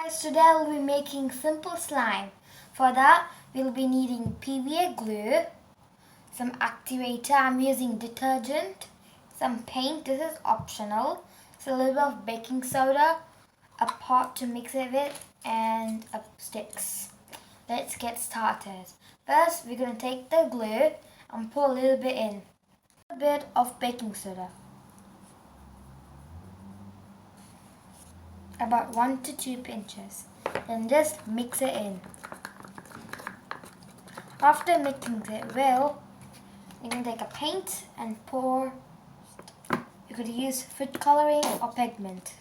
Guys, today I'll be making simple slime. For that, we'll be needing PVA glue, some activator, I'm using detergent, some paint, this is optional, so a little bit of baking soda, a pot to mix it with, and sticks. Let's get started. First, we're going to take the glue and pour a little bit in. A bit of baking soda. About 1 to 2 pinches. Then just mix it in. After mixing it well, you can take a paint and pour. You could use food coloring or pigment.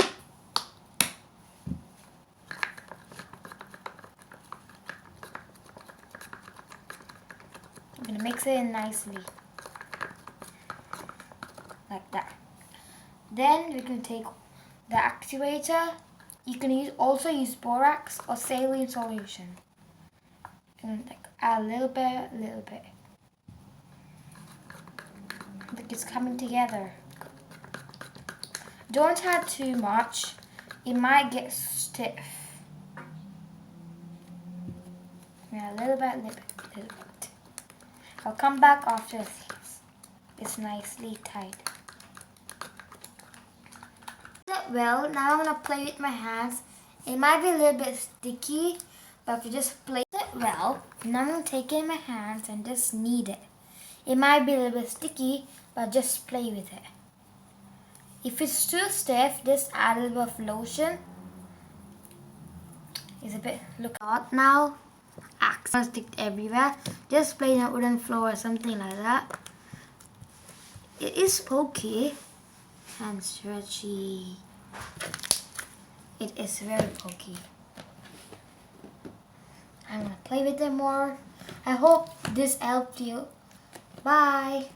I'm going to mix it in nicely. Like that. Then we can take the activator. You can also use borax or saline solution. And add a little bit. Look, it's coming together. Don't add too much. It might get stiff. Yeah, a little bit. I'll come back after it's nicely tied. Well, now I'm going to play with my hands. It might be a little bit sticky, but if you just play it well, now I'm going to take it in my hands and just knead it. It might be a little bit sticky, but just play with it. If it's too stiff, just add a little bit of lotion. It's a bit, look hot now. Accents stick everywhere. Just play on a wooden floor or something like that. It is pokey and stretchy. It is very pokey. I'm gonna play with them more. I hope this helped you. Bye.